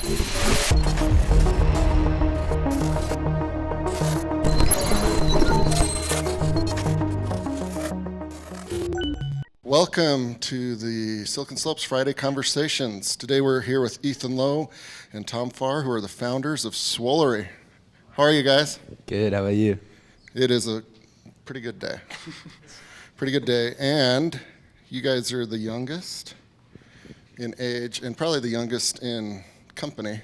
Welcome to the Silicon Slopes Friday Conversations. Today we're here with Ethan Lowe and Tom Farr, who are the founders of Swolery. How are you guys? Good, how about you? It is a pretty good day. Pretty good day. And you guys are the youngest in age and probably the youngest in company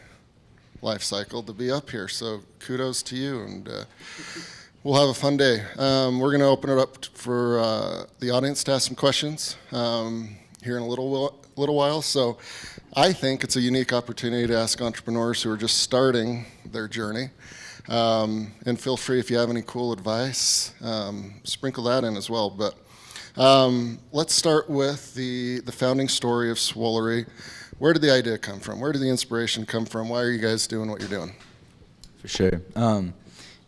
life cycle to be up here. So kudos to you, and we'll have a fun day. We're going to open it up for the audience to ask some questions here in a little while. So I think it's a unique opportunity to ask entrepreneurs who are just starting their journey. And feel free, if you have any cool advice, sprinkle that in as well. But let's start with the founding story of Swolery. Where did the idea come from? Where did the inspiration come from? Why are you guys doing what you're doing? For sure.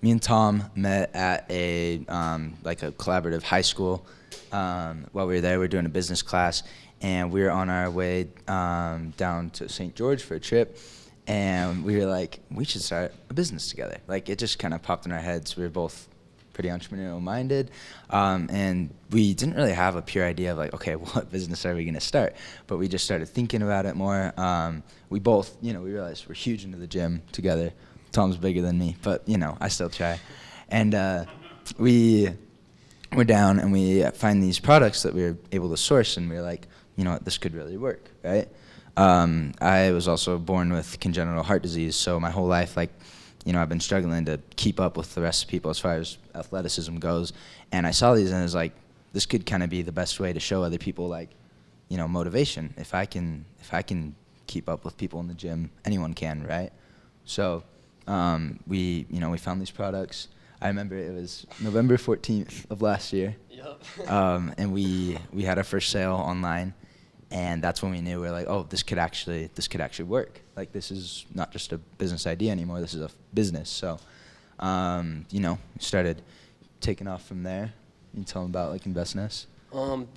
Me and Tom met at a collaborative high school. While we were there, we were doing a business class, and we were on our way down to St. George for a trip, and we were like, we should start a business together. Like, it just kind of popped in our heads. We were both pretty entrepreneurial minded, and we didn't really have a pure idea of like, okay, what business are we going to start? But we just started thinking about it more. We both, we realized we're huge into the gym together. Tom's bigger than me, but I still try. And we were down and we find these products that we were able to source, and we were like, you know what, this could really work, right? I was also born with congenital heart disease, so my whole life, I've been struggling to keep up with the rest of people as far as athleticism goes. And I saw these and I was like, this could kind of be the best way to show other people motivation. If I can keep up with people in the gym, anyone can, right? So we found these products. I remember it was November 14th of last year. Yep. And we had our first sale online. And that's when we knew, we were like, oh, this could actually work. Like, this is not just a business idea anymore. This is a business. So, we started taking off from there. Can you tell them about Invest in Us? So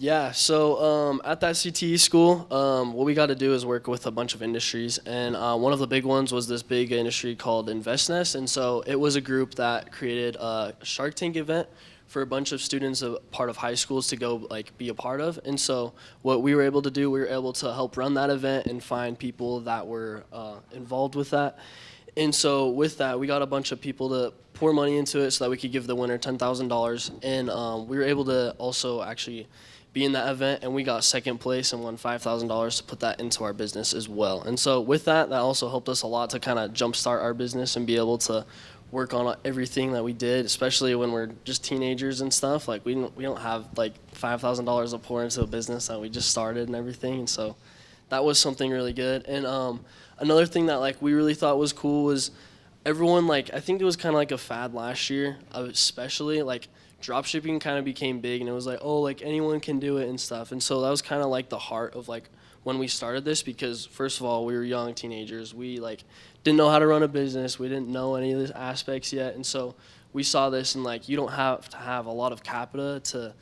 at that CTE school, what we got to do is work with a bunch of industries, and one of the big ones was this big industry called Invest in Us. And so it was a group that created a Shark Tank event for a bunch of students, a part of high schools, to go be a part of. And so what we were able to do, we were able to help run that event and find people that were involved with that. And so with that, we got a bunch of people to pour money into it so that we could give the winner $10,000. And we were able to also actually be in that event, and we got second place and won $5,000 to put that into our business as well. And so with that, that also helped us a lot to kind of jumpstart our business and be able to work on everything that we did, especially when we're just teenagers and stuff. We don't have $5,000 to pour into a business that we just started and everything. And so that was something really good. And another thing that we really thought was cool was everyone, I think it was kind of like a fad last year, especially drop shipping kind of became big, and it was anyone can do it and stuff. And so that was kind of the heart of when we started this, because first of all, we were young teenagers. We didn't know how to run a business. We didn't know any of these aspects yet. And so we saw this, and you don't have to have a lot of capita to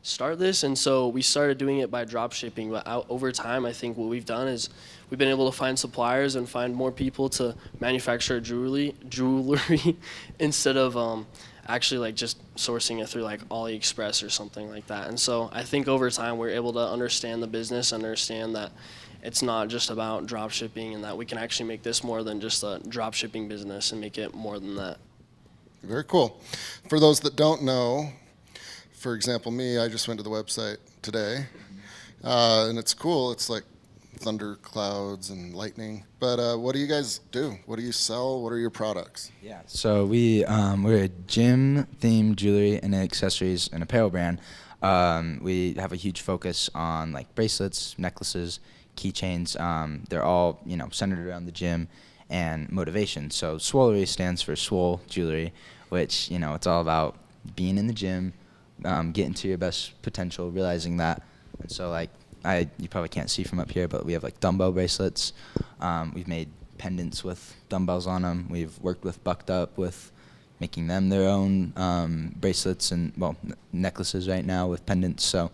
start this. And so we started doing it by drop shipping. But over time, I think what we've done is we've been able to find suppliers and find more people to manufacture jewelry instead of actually just sourcing it through AliExpress or something like that. And so I think over time we're able to understand the business, understand that it's not just about drop shipping, and that we can actually make this more than just a drop shipping business and make it more than that. Very cool. For those that don't know, for example, me, I just went to the website today, and it's cool. It's thunder clouds and lightning. But what do you guys do? What do you sell? What are your products? Yeah, so we're a gym-themed jewelry and accessories and apparel brand. We have a huge focus on bracelets, necklaces, keychains. They're all centered around the gym and motivation. So Swolery stands for Swole Jewelry, which it's all about being in the gym, getting to your best potential, realizing that. And so you probably can't see from up here, but we have dumbbell bracelets. We've made pendants with dumbbells on them. We've worked with Bucked Up with making them their own bracelets and necklaces right now with pendants. So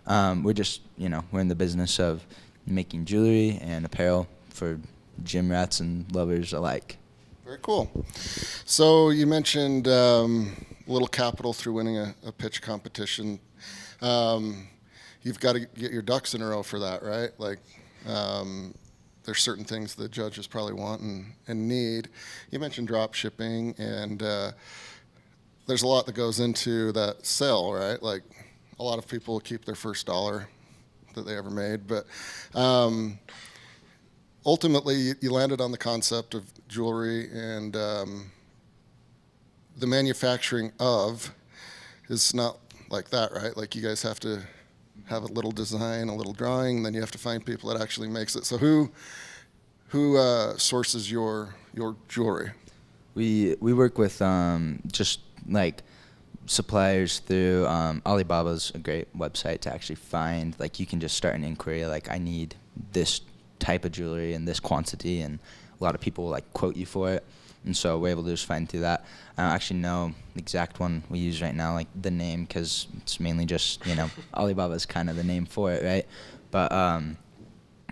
we're just we're in the business of making jewelry and apparel for gym rats and lovers alike. Very cool. So you mentioned a little capital through winning a pitch competition. You've got to get your ducks in a row for that, right? Like, there's certain things the judges probably want and need. You mentioned drop shipping, and there's a lot that goes into that sale, right? Like, a lot of people keep their first dollar that they ever made, but ultimately you landed on the concept of jewelry, and the manufacturing of is not like that, right? Like, you guys have to have a little design, a little drawing, then you have to find people that actually makes it. So who sources your jewelry? We work with just like suppliers through Alibaba's a great website to actually find, like, you can just start an inquiry, like, I need this type of jewelry in this quantity, and a lot of people will, like, quote you for it, and so we're able to just find through that. I don't actually know the exact one we use right now, like the name, because it's mainly just, Alibaba's kind of the name for it, right? But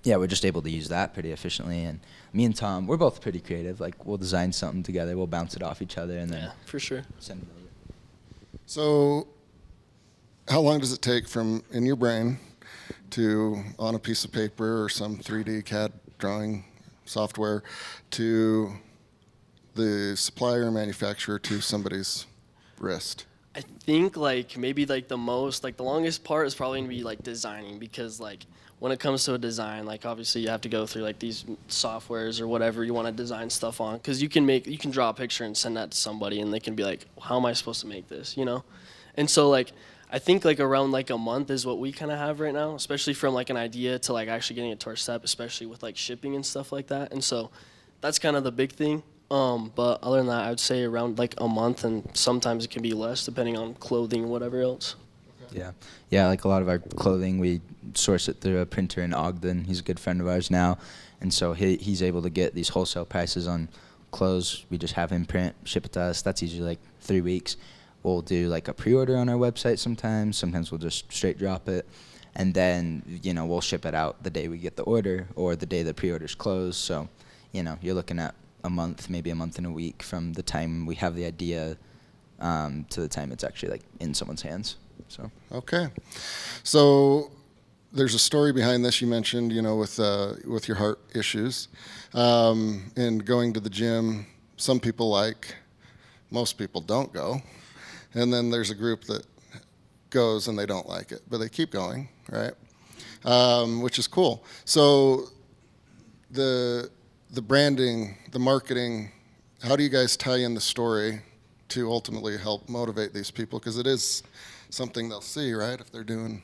yeah, we're just able to use that pretty efficiently. And me and Tom, we're both pretty creative. Like, we'll design something together, we'll bounce it off each other, and then Yeah, for sure. send it over. So how long does it take from in your brain to on a piece of paper or some 3D CAD drawing software to the supplier manufacturer to somebody's wrist? I think maybe the longest part is probably gonna be designing, because when it comes to a design, obviously you have to go through these softwares or whatever you want to design stuff on, because you can draw a picture and send that to somebody and they can be like, how am I supposed to make this, And so I think around a month is what we kind of have right now, especially from an idea to actually getting it to our step, especially with shipping and stuff like that. And so that's kind of the big thing. But other than that, I would say around a month, and sometimes it can be less depending on clothing or whatever else. Yeah, like a lot of our clothing, we source it through a printer in Ogden. He's a good friend of ours now, and so he's able to get these wholesale prices on clothes. We just have him print, ship it to us. That's usually 3 weeks. We'll do a pre-order on our website sometimes. Sometimes we'll just straight drop it, and then we'll ship it out the day we get the order or the day the pre-order's closed. So you're looking at a month, maybe a month and a week from the time we have the idea to the time it's actually in someone's hands. So Okay. So there's a story behind this. You mentioned, with your heart issues, and going to the gym. Some people most people don't go. And then there's a group that goes and they don't like it, but they keep going, right? Which is cool. So the branding, the marketing, how do you guys tie in the story to ultimately help motivate these people? Because it is something they'll see, right, if they're doing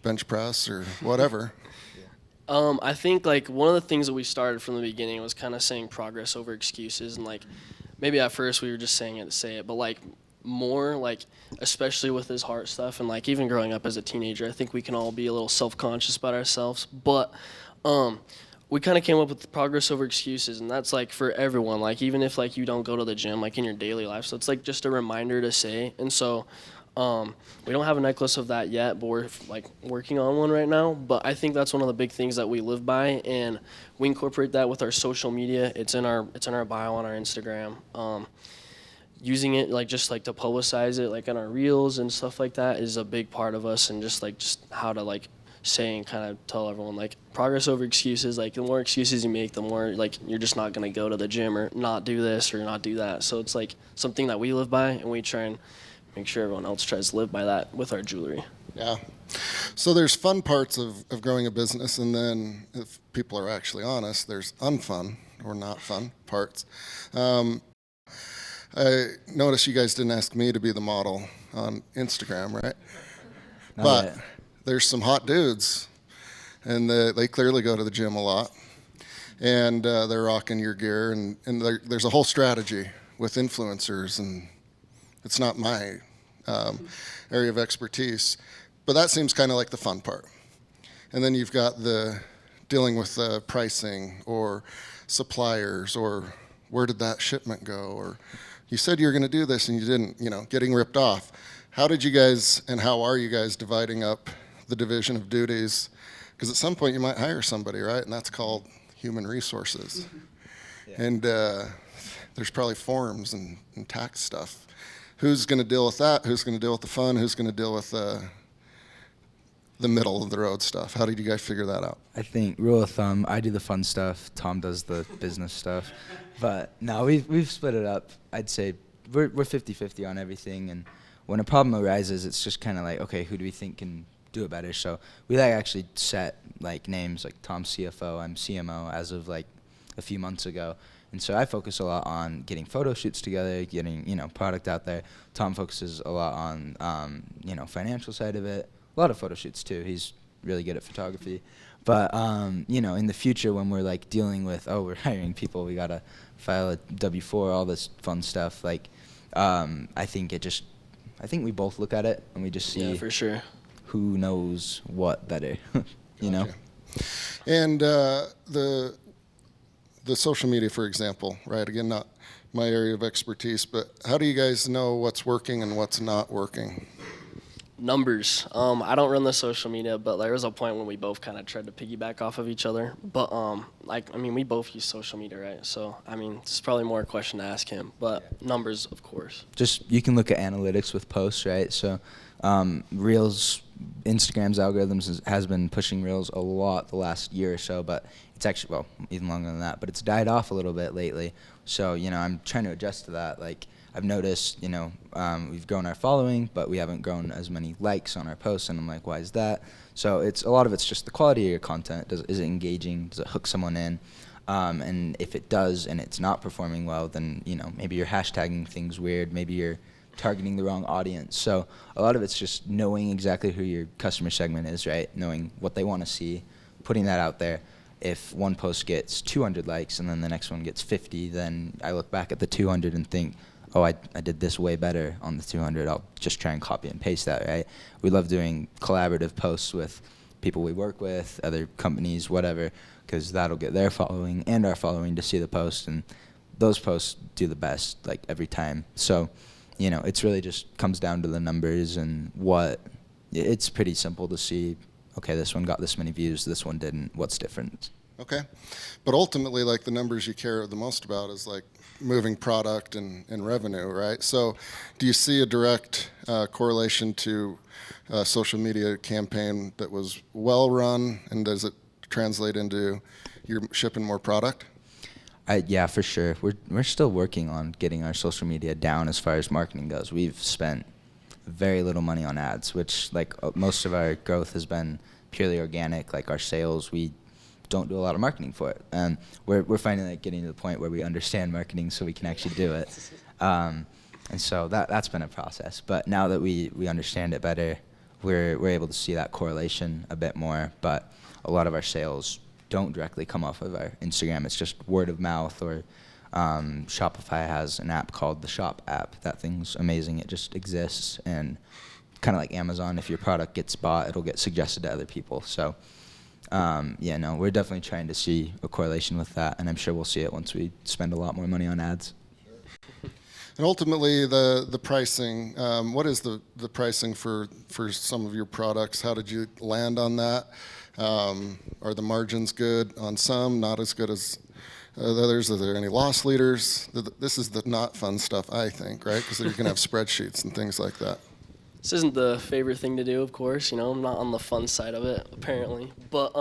bench press or whatever. I think one of the things that we started from the beginning was kind of saying progress over excuses, and maybe at first we were just saying it to say it, but more especially with his heart stuff, and even growing up as a teenager, I think we can all be a little self-conscious about ourselves, but we kind of came up with progress over excuses, and that's for everyone, even if you don't go to the gym in your daily life, so it's just a reminder to say. And so we don't have a necklace of that yet, but we're working on one right now. But I think that's one of the big things that we live by, and we incorporate that with our social media. It's in our bio on our Instagram. Using it just to publicize it in our reels and stuff like that is a big part of us, and just how to say and kind of tell everyone progress over excuses. The more excuses you make, the more you're just not gonna go to the gym or not do this or not do that. So it's something that we live by, and we try and make sure everyone else tries to live by that with our jewelry. Yeah. So there's fun parts of growing a business, and then if people are actually honest, there's unfun or not fun parts. I noticed you guys didn't ask me to be the model on Instagram, right? Not But yet. there's some hot dudes, and they clearly go to the gym a lot, and they're rocking your gear, and there's a whole strategy with influencers, and it's not my area of expertise, but that seems kind of like the fun part. And then you've got the dealing with pricing or suppliers, or where did that shipment go, or you said you were going to do this and you didn't, getting ripped off. How did you guys, and how are you guys dividing up the division of duties? Because at some point you might hire somebody, right? And that's called human resources. Yeah. And there's probably forms and tax stuff. Who's going to deal with that? Who's going to deal with the fun? Who's going to deal with the middle of the road stuff? How did you guys figure that out? I think rule of thumb, I do the fun stuff, Tom does the business stuff. But no, we've split it up. I'd say we're 50-50 on everything, and when a problem arises, it's just kind of like, okay, who do we think can do it better? So we like actually set like names, like Tom's CFO, I'm CMO as of like a few months ago. And so I focus a lot on getting photo shoots together, getting, product out there. Tom focuses a lot on, financial side of it. A lot of photo shoots too. He's really good at photography. But, in the future when we're like dealing with, we're hiring people, we got to file a W-4, all this fun stuff. Like, I think we both look at it and we just see Yeah, for sure. who knows what better, know? Gotcha. And the social media, for example, right? Again, not my area of expertise, but how do you guys know what's working and what's not working? Numbers. I don't run the social media, but there was a point when we both kind of tried to piggyback off of each other. But we both use social media, right? So it's probably more a question to ask him. But numbers, of course. Just you can look at analytics with posts, right? So Reels, Instagram's algorithms has been pushing Reels a lot the last year or so, but it's actually, well, even longer than that, but it's died off a little bit lately. So, I'm trying to adjust to that. Like, I've noticed, we've grown our following, but we haven't grown as many likes on our posts, and I'm like, why is that? So a lot of it's just the quality of your content. Is it engaging? Does it hook someone in? And if it does and it's not performing well, then, maybe you're hashtagging things weird. Maybe you're targeting the wrong audience. So a lot of it's just knowing exactly who your customer segment is, right? Knowing what they want to see, putting that out there. If one post gets 200 likes and then the next one gets 50, then I look back at the 200 and think, I did this way better on the 200. I'll just try and copy and paste that, right? We love doing collaborative posts with people we work with, other companies, whatever, because that'll get their following and our following to see the post, and those posts do the best, like, every time. So, it's really just comes down to the numbers and it's pretty simple to see, okay, this one got this many views, this one didn't, what's different? Okay. But ultimately, like, the numbers you care the most about is, like, moving product and revenue, right? So do you see a direct correlation to a social media campaign that was well run, and does it translate into you're shipping more product? Yeah, for sure. We're still working on getting our social media down as far as marketing goes. We've spent very little money on ads, which, like, most of our growth has been purely organic. Like, our sales, we don't do a lot of marketing for it. And we're finally, like, getting to the point where we understand marketing so we can actually do it. And so that's been a process. But now that we understand it better, we're able to see that correlation a bit more. But a lot of our sales don't directly come off of our Instagram. It's just word of mouth, or Shopify has an app called the Shop app. That thing's amazing. It just exists, and kind of like Amazon, if your product gets bought, it'll get suggested to other people. So we're definitely trying to see a correlation with that, and I'm sure we'll see it once we spend a lot more money on ads. And ultimately, the pricing, what is the pricing for some of your products? How did you land on that? Are the margins good on some, not as good as others? Are there any loss leaders? This is the not fun stuff, I think, right? Because you're going to have spreadsheets and things like that. This isn't the favorite thing to do, of course. I'm not on the fun side of it, apparently. But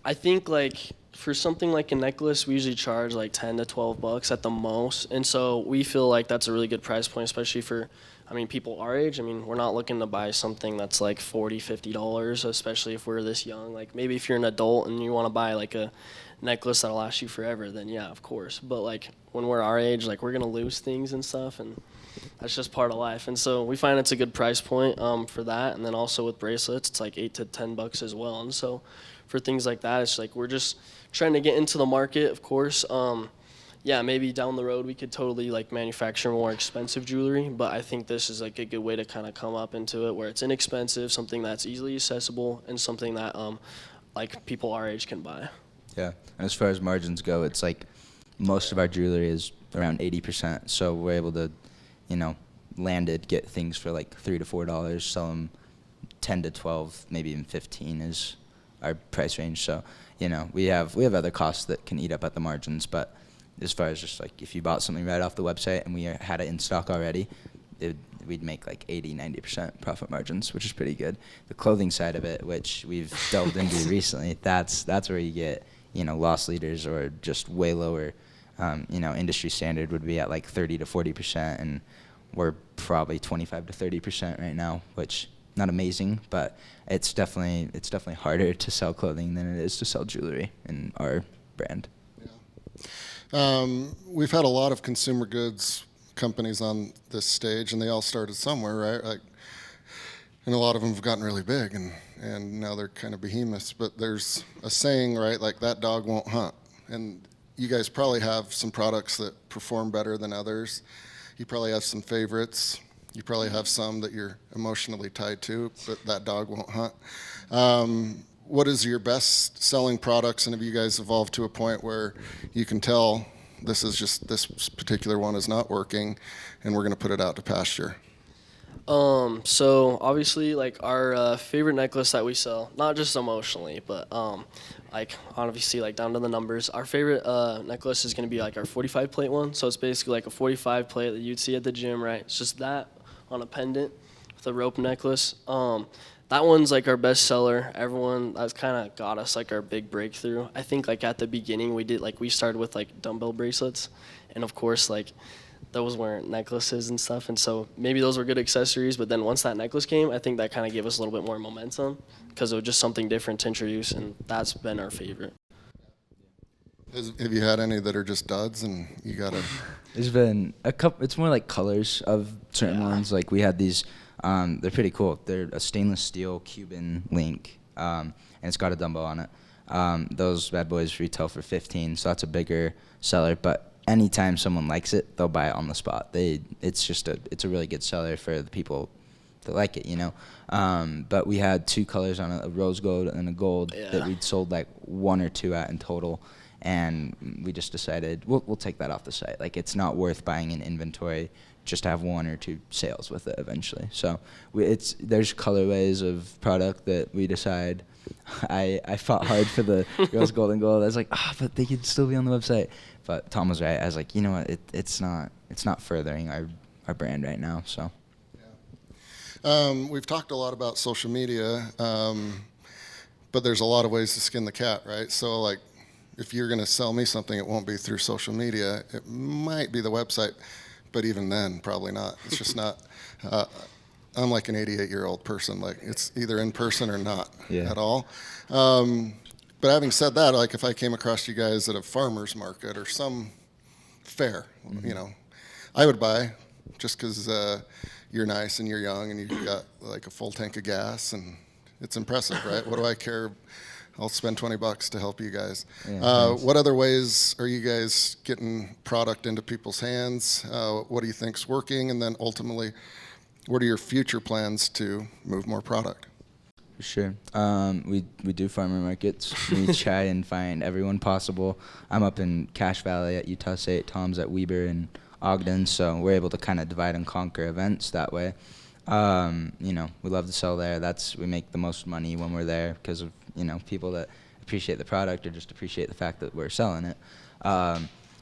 I think, like, for something like a necklace, we usually charge like $10 to $12 at the most. And so we feel like that's a really good price point, especially for, people our age. We're not looking to buy something that's like $40, $50, especially if we're this young. Like, maybe if you're an adult and you want to buy like a necklace that'll last you forever, then yeah, of course. But like, when we're our age, like, we're going to lose things and stuff, and that's just part of life. And so we find it's a good price point for that. And then also with bracelets, it's like $8 to $10 as well. And so for things like that, it's like we're just trying to get into the market, of course. Maybe down the road we could totally like manufacture more expensive jewelry, but I think this is like a good way to kind of come up into it where it's inexpensive, something that's easily accessible, and something that like people our age can buy. Yeah, and as far as margins go, it's like most of our jewelry is around 80%, so we're able to, get things for like $3 to $4, sell them 10 to 12, maybe even 15 is our price range. So we have other costs that can eat up at the margins, but as far as just like if you bought something right off the website and we had it in stock already, we'd make like 80-90% profit margins, which is pretty good. The clothing side of it, which we've delved into recently, that's where you get loss leaders or just way lower. Industry standard would be at like 30 to 40%, and we're probably 25 to 30% right now, which not amazing, but it's definitely harder to sell clothing than it is to sell jewelry in our brand. Yeah. We've had a lot of consumer goods companies on this stage, and they all started somewhere, right? Like, and a lot of them have gotten really big, and now they're kind of behemoths. But there's a saying, right? Like, that dog won't hunt. And you guys probably have some products that perform better than others. You probably have some favorites. You probably have some that you're emotionally tied to, but that dog won't hunt. What is your best selling products, and have you guys evolved to a point where you can tell this particular one is not working, and we're going to put it out to pasture? So obviously, like, our favorite necklace that we sell, not just emotionally, but like obviously, like, down to the numbers, our favorite necklace is going to be like our 45 plate one. So it's basically like a 45 plate that you'd see at the gym, right? It's just that on a pendant with a rope necklace. That one's like our best seller. That's kind of got us like our big breakthrough. I think like at the beginning we started with like dumbbell bracelets, and of course like those weren't necklaces and stuff, and so maybe those were good accessories, but then once that necklace came, I think that kind of gave us a little bit more momentum because it was just something different to introduce, and that's been our favorite. Have you had any that are just duds and you gotta? There's been a couple. It's more like colors of certain ones. Like we had these. They're pretty cool. They're a stainless steel Cuban link, and it's got a dumbbell on it. Those bad boys retail for $15, so that's a bigger seller. But anytime someone likes it, they'll buy it on the spot. It's a really good seller for the people that like it, But we had two colors on it, a rose gold and a gold, that we'd sold like one or two at in total. And we just decided we'll take that off the site. Like, it's not worth buying an inventory just to have one or two sales with it eventually. So there's colorways of product that we decide. I fought hard for the rose gold and gold. I was like, but they could still be on the website. But Tom was right. I was like, you know what? It's not furthering our brand right now. So. Yeah. We've talked a lot about social media, but there's a lot of ways to skin the cat, right? So like, if you're going to sell me something, it won't be through social media. It might be the website, but even then, probably not. It's just not. I'm like an 88-year-old person. Like, it's either in person or not at all. But having said that, like, if I came across you guys at a farmer's market or some fair, I would buy just because you're nice and you're young and you've got like a full tank of gas, and it's impressive, right? What do I care? I'll spend $20 to help you guys. Yeah, what other ways are you guys getting product into people's hands? What do you think's working? And then ultimately, what are your future plans to move more product? For sure. We do farmer markets. We try and find everyone possible. I'm up in Cache Valley at Utah State. Tom's at Weber and Ogden, so we're able to kind of divide and conquer events that way. We love to sell there. We make the most money when we're there because of people that appreciate the product or just appreciate the fact that we're selling it.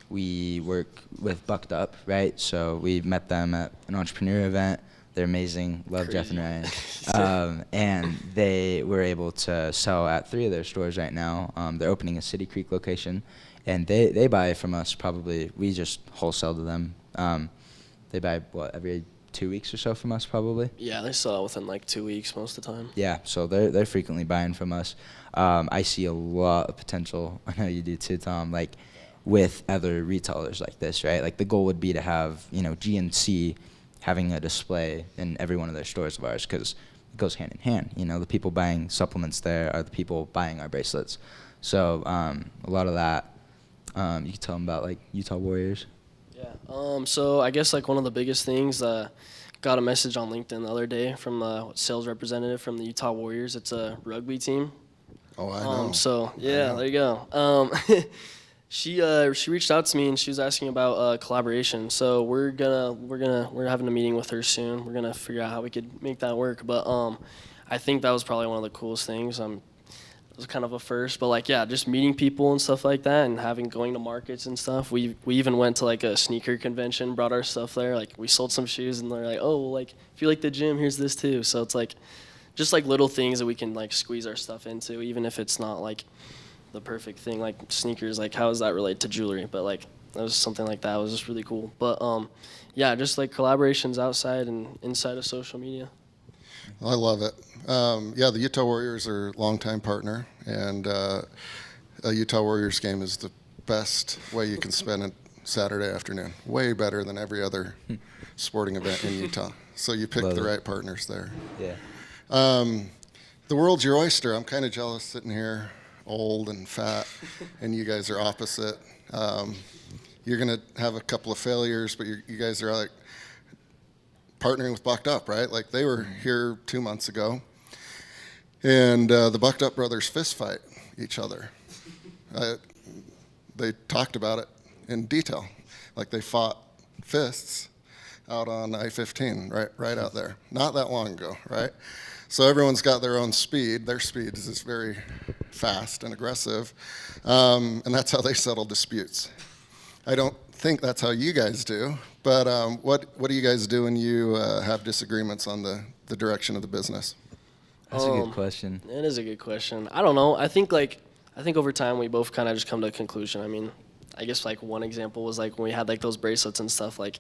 We work with Bucked Up, right? So we met them at an entrepreneur event. They're amazing. Love Jeff and Ryan. And they were able to sell at 3 of their stores right now. They're opening a City Creek location, and they buy from us probably. We just wholesale to them. They buy, every 2 weeks or so from us probably? Yeah, they sell within like 2 weeks most of the time. Yeah, so they're frequently buying from us. I see a lot of potential, I know you do too, Tom, like with other retailers like this, right? Like the goal would be to have, GNC having a display in every one of their stores of ours because it goes hand in hand. The people buying supplements there are the people buying our bracelets. So a lot of that, you can tell them about like Utah Warriors. Yeah. So I guess like one of the biggest things, got a message on LinkedIn the other day from a sales representative from the Utah Warriors. It's a rugby team. Oh, I know. So yeah, there you go. She reached out to me and she was asking about collaboration. So we're having a meeting with her soon. We're gonna figure out how we could make that work. But I think that was probably one of the coolest things. was kind of a first. But like, yeah, just meeting people and stuff like that, and going to markets and stuff. We even went to like a sneaker convention, brought our stuff there. Like we sold some shoes, and they're like, oh, like if you like the gym, here's this too. So it's like just like little things that we can like squeeze our stuff into, even if it's not like the perfect thing. Like sneakers, like how does that relate to jewelry? But like that was something like that. It was just really cool. But yeah, just like collaborations outside and inside of social media. I love it. Yeah, the Utah Warriors are a longtime partner, and a Utah Warriors game is the best way you can spend a Saturday afternoon. Way better than every other sporting event in Utah. So you picked the right partners there. Yeah. The world's your oyster. I'm kind of jealous sitting here, old and fat, and you guys are opposite. You're going to have a couple of failures, but you guys are like partnering with Bucked Up, right? Like they were here 2 months ago, and the Bucked Up brothers fist fight each other. They talked about it in detail, like they fought fists out on I-15, right out there, not that long ago, right? So everyone's got their own speed. Their speed is very fast and aggressive, and that's how they settle disputes. I don't think that's how you guys do, but what do you guys do when you have disagreements on the direction of the business? That's a good question. It is a good question. I don't know. I think over time we both kind of just come to a conclusion. I mean, I guess like one example was like when we had like those bracelets and stuff. Like,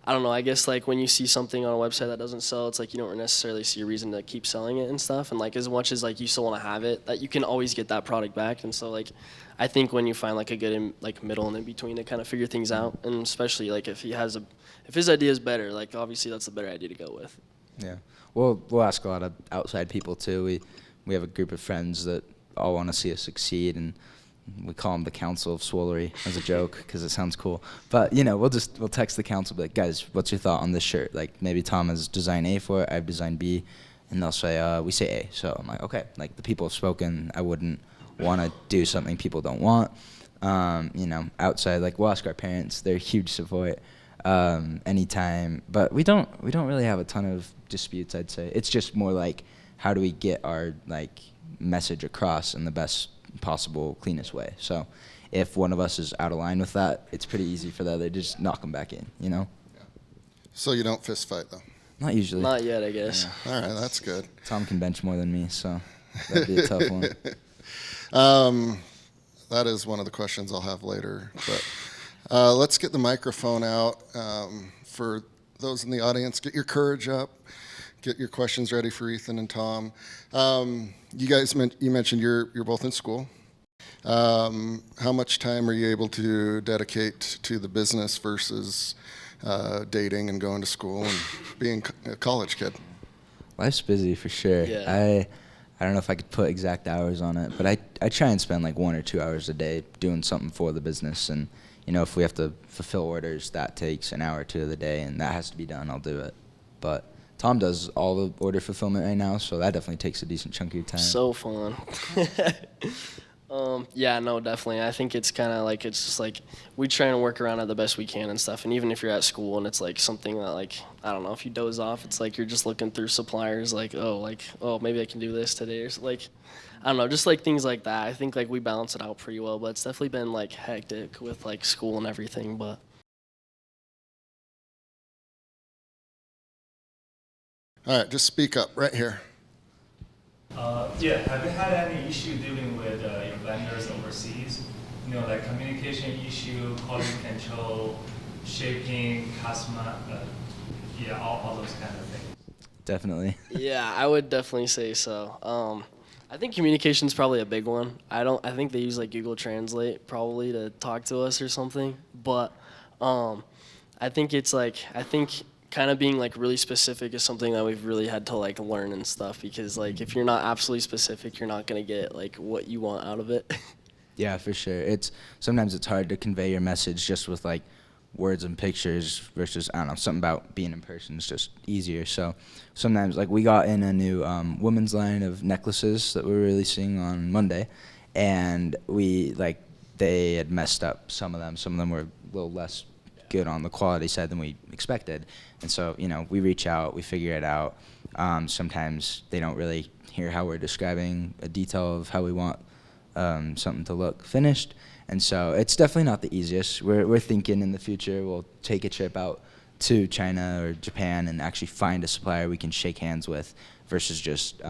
I don't know. I guess like when you see something on a website that doesn't sell, it's like you don't necessarily see a reason to keep selling it and stuff. And like as much as like you still want to have it, that you can always get that product back. And so like I think when you find like a good middle and in between to kind of figure things out, and especially like if his idea is better, like obviously that's the better idea to go with. Yeah. We'll ask a lot of outside people too. We have a group of friends that all want to see us succeed, and we call them the Council of Swolery as a joke because it sounds cool. But we'll text the council, be like, guys, what's your thought on this shirt? Like maybe Tom has designed A for it, I've designed B, and they'll say we say A. So I'm like, okay, like the people have spoken. I wouldn't want to do something people don't want. Outside, like we'll ask our parents. They're huge support anytime. But we don't really have a ton of disputes, I'd say. It's just more like how do we get our like message across in the best possible, cleanest way. So if one of us is out of line with that, it's pretty easy for the other to just knock them back in, Yeah. So you don't fist fight, though? Not usually. Not yet, I guess. Yeah. All right, that's good. Tom can bench more than me, so that'd be a tough one. That is one of the questions I'll have later. But let's get the microphone out. For those in the audience, get your courage up. Get your questions ready for Ethan and Tom. You guys, you mentioned you're both in school. How much time are you able to dedicate to the business versus dating and going to school and being a college kid? Life's busy for sure. Yeah. I don't know if I could put exact hours on it, but I try and spend like 1 or 2 hours a day doing something for the business. And if we have to fulfill orders, that takes an hour or two of the day, and that has to be done. I'll do it. But Tom does all the order fulfillment right now, so that definitely takes a decent chunk of your time. So fun. Yeah, no, definitely. I think it's kind of like, it's just like we try and work around it the best we can and stuff. And even if you're at school and it's like something that like, I don't know, if you doze off, it's like you're just looking through suppliers like, oh, maybe I can do this today. Or like, I don't know, just like things like that. I think like we balance it out pretty well, but it's definitely been like hectic with like school and everything, but. All right, just speak up right here. Yeah, have you had any issue dealing with your vendors overseas? Like communication issue, quality control, shipping, customer, all those kind of things. Definitely. Yeah, I would definitely say so. I think communication's probably a big one. I think they use like Google Translate probably to talk to us or something. But I think kind of being like really specific is something that we've really had to like learn and stuff, because like if you're not absolutely specific, you're not going to get like what you want out of it. Yeah, for sure. Sometimes it's hard to convey your message just with like words and pictures versus, I don't know, something about being in person is just easier. So sometimes like we got in a new women's line of necklaces that we're releasing on Monday, and they had messed up some of them. Some of them were a little less good on the quality side than we expected. And so, we reach out, we figure it out, Sometimes they don't really hear how we're describing a detail of how we want something to look finished. And so it's definitely not the easiest. We're thinking in the future we'll take a trip out to China or Japan and actually find a supplier we can shake hands with versus just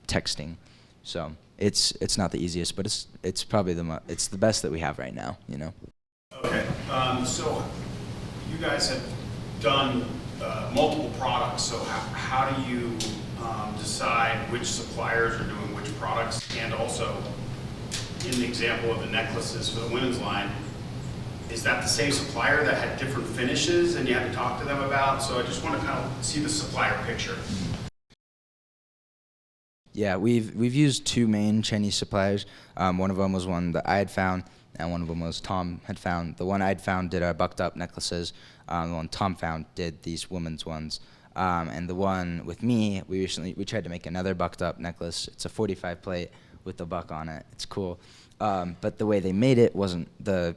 texting. So it's not the easiest, but it's probably it's the best that we have right now, you know. Okay, so you guys have done multiple products. So how do you decide which suppliers are doing which products? And also, in the example of the necklaces for the women's line, is that the same supplier that had different finishes and you had to talk to them about? So I just want to kind of see the supplier picture. Yeah, we've used two main Chinese suppliers. One of them was one that I had found, and one of them was Tom had found. The one I'd found did our bucked up necklaces. The one Tom found did these women's ones. And the one with me, we tried to make another bucked up necklace. It's a 45 plate with the buck on it. It's cool. But the way they made it wasn't the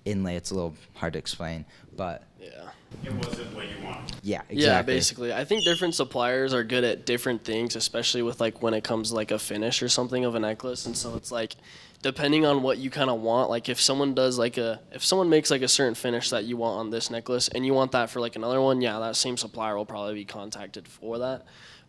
inlay. It's a little hard to explain, but Yeah. It wasn't what you wanted. yeah, exactly. Yeah, basically. I think different suppliers are good at different things, especially with like when it comes to like a finish or something of a necklace. And so it's like depending on what you kind of want, like if someone makes like a certain finish that you want on this necklace and you want that for like another one, yeah, that same supplier will probably be contacted for that.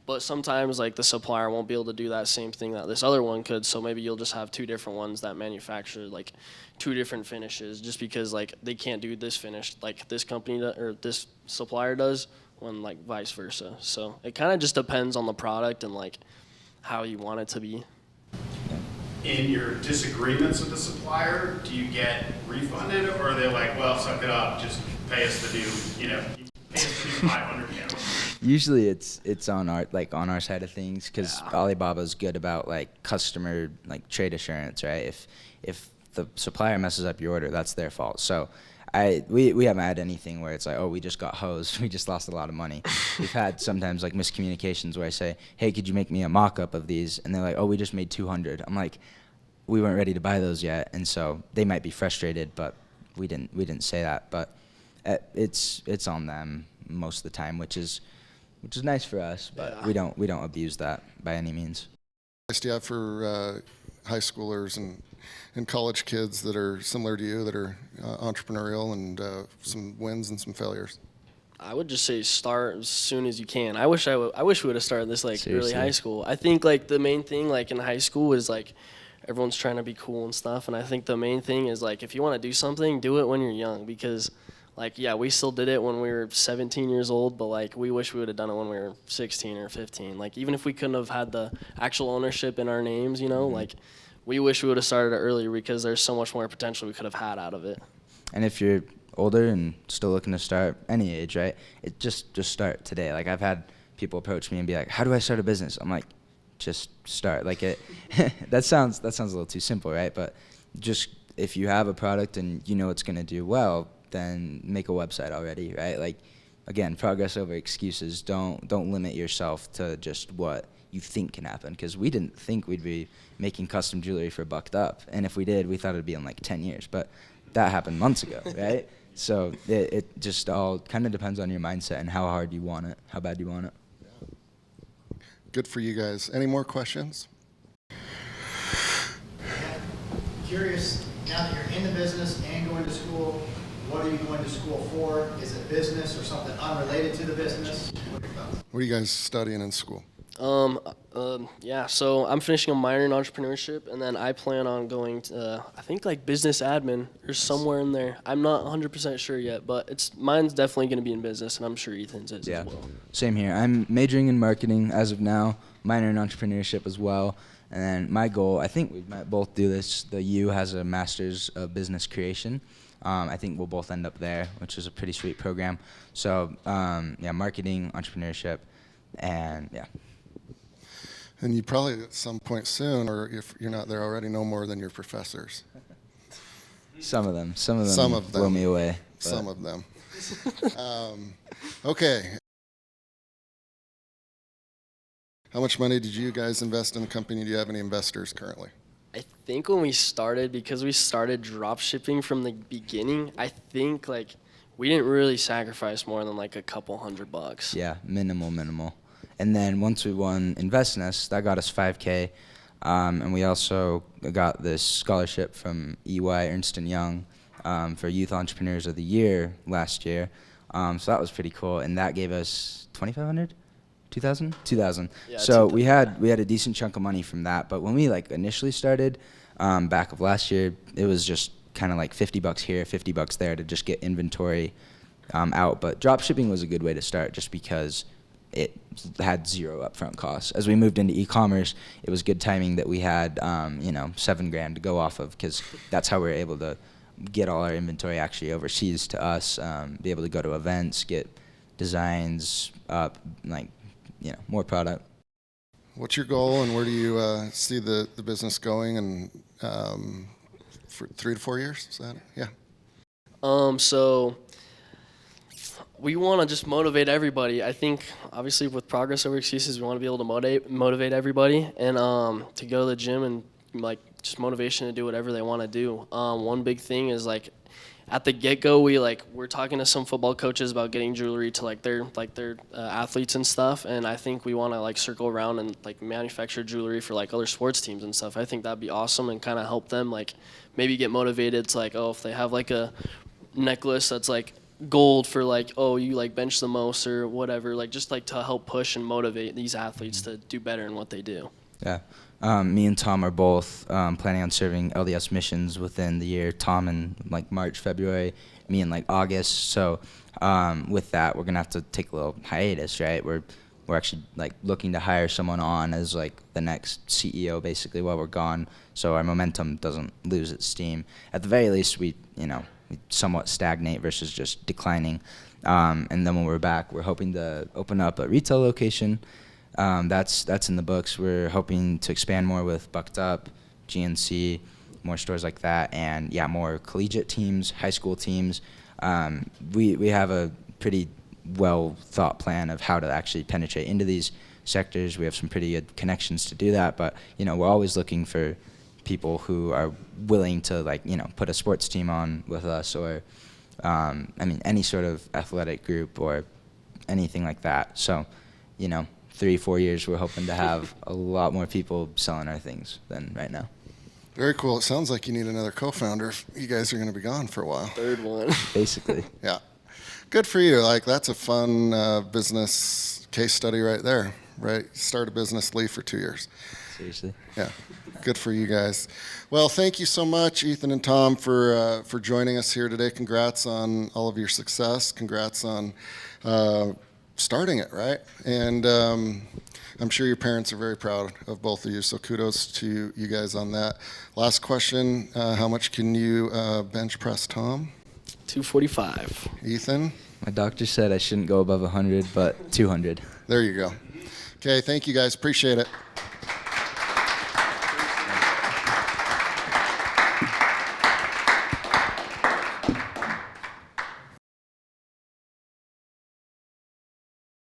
But sometimes like the supplier won't be able to do that same thing that this other one could, so maybe you'll just have two different ones that manufacture like two different finishes just because like they can't do this finish like this company or this supplier does when like vice versa. So it kind of just depends on the product and like how you want it to be. In your disagreements with the supplier, do you get refunded, or are they like, well, suck it up, just pay us the new, pay us the new 500 Usually it's on our side of things because Alibaba's good about like customer like trade assurance, right? If the supplier messes up your order, that's their fault. So we haven't had anything where it's like, oh, we just got hosed, we just lost a lot of money. We've had sometimes like miscommunications where I say, hey, could you make me a mock-up of these? And they're like, oh, we just made 200. I'm like, we weren't ready to buy those yet, and so they might be frustrated, but we didn't say that. But it's on them most of the time, which is nice for us, but Yeah. we don't abuse that by any means. What advice do you have for high schoolers and college kids that are similar to you, that are entrepreneurial, and some wins and some failures? I would just say start as soon as you can. I wish we would have started this like Seriously. early high school. I think like the main thing like in high school is like everyone's trying to be cool and stuff, and I think the main thing is like if you want to do something, do it when you're young, because like yeah, we still did it when we were 17 years old, but like we wish we would have done it when we were 16 or 15. Like even if we couldn't have had the actual ownership in our names, like we wish we would have started it earlier because there's so much more potential we could have had out of it. And if you're older and still looking to start any age, right, it just start today. Like I've had people approach me and be like, how do I start a business? I'm like, just start. Like that sounds a little too simple, right? But just if you have a product and you know it's going to do well, then make a website already, right? Like again, progress over excuses. Don't limit yourself to just what you think can happen, because we didn't think we'd be making custom jewelry for Bucked Up, and if we did, we thought it'd be in like 10 years, but that happened months ago, right? So it just all kind of depends on your mindset and how hard you want it, how bad you want it. Good for you guys. Any more questions? Curious, now that you're in the business and going to school, what are you going to school for? Is it business or something unrelated to the business? What are your thoughts? What are you guys studying in school? Yeah, so I'm finishing a minor in entrepreneurship, and then I plan on going to, I think like business admin or somewhere in there. I'm not 100% sure yet, but mine's definitely going to be in business, and I'm sure Ethan's is Yeah, as well. same here. I'm majoring in marketing as of now, minor in entrepreneurship as well. And then my goal, I think we might both do this. The U has a master's of business creation. I think we'll both end up there, which is a pretty sweet program. So yeah, marketing, entrepreneurship, and yeah. And you probably at some point soon, or if you're not there already, know more than your professors. Some of them blow me away. Some of them. Okay. How much money did you guys invest in the company? Do you have any investors currently? I think when we started, because we started drop shipping from the beginning, I think like we didn't really sacrifice more than like a couple $100. Yeah, minimal. And then once we won InvestNest, that got us $5K. And we also got this scholarship from EY, Ernst & Young, for Youth Entrepreneurs of the Year last year. So that was pretty cool. And that gave us $2,500? 2,000? 2,000. Yeah, so 2,000. we had a decent chunk of money from that. But when we like initially started, back of last year, it was just kind of like $50 here, $50 there to just get inventory out. But drop shipping was a good way to start just because it had zero upfront costs. As we moved into e-commerce, it was good timing that we had, $7,000 to go off of, because that's how we were able to get all our inventory actually overseas to us, be able to go to events, get designs up, more product. What's your goal, and where do you see the business going and for 3 to 4 years? Is that, yeah. So we want to just motivate everybody. I think obviously with progress over excuses, we want to be able to motivate everybody, and to go to the gym and just motivation to do whatever they want to do. One big thing is at the get-go, we're talking to some football coaches about getting jewelry to their athletes and stuff, and I think we want to circle around and manufacture jewelry for other sports teams and stuff. I think that'd be awesome and kind of help them maybe get motivated to if they have a necklace that's gold for you bench the most or whatever, just to help push and motivate these athletes to do better in what they do. Yeah. Me and Tom are both planning on serving LDS missions within the year. Tom in March, February, me in August. So with that, we're gonna have to take a little hiatus, right? We're actually looking to hire someone on as the next CEO basically while we're gone, so our momentum doesn't lose its steam. At the very least, we somewhat stagnate versus just declining. And then when we're back, we're hoping to open up a retail location. That's in the books. We're hoping to expand more with Bucked Up, GNC, more stores like that, and more collegiate teams, high school teams. We have a pretty well thought plan of how to actually penetrate into these sectors. We have some pretty good connections to do that, but we're always looking for people who are willing to put a sports team on with us, or any sort of athletic group or anything like that. So 3-4 years, we're hoping to have a lot more people selling our things than right now. Very cool. It sounds like you need another co-founder if you guys are going to be gone for a while. Third one. Basically. Yeah. Good for you. That's a fun business case study right there, right? Start a business, leave for 2 years. Seriously. Yeah. Good for you guys. Well, thank you so much, Ethan and Tom, for joining us here today. Congrats on all of your success. Congrats on starting it, right? And I'm sure your parents are very proud of both of you, so kudos to you guys on that. Last question, how much can you bench press, Tom? 245. Ethan? My doctor said I shouldn't go above 100, but 200. There you go. Okay, thank you guys. Appreciate it.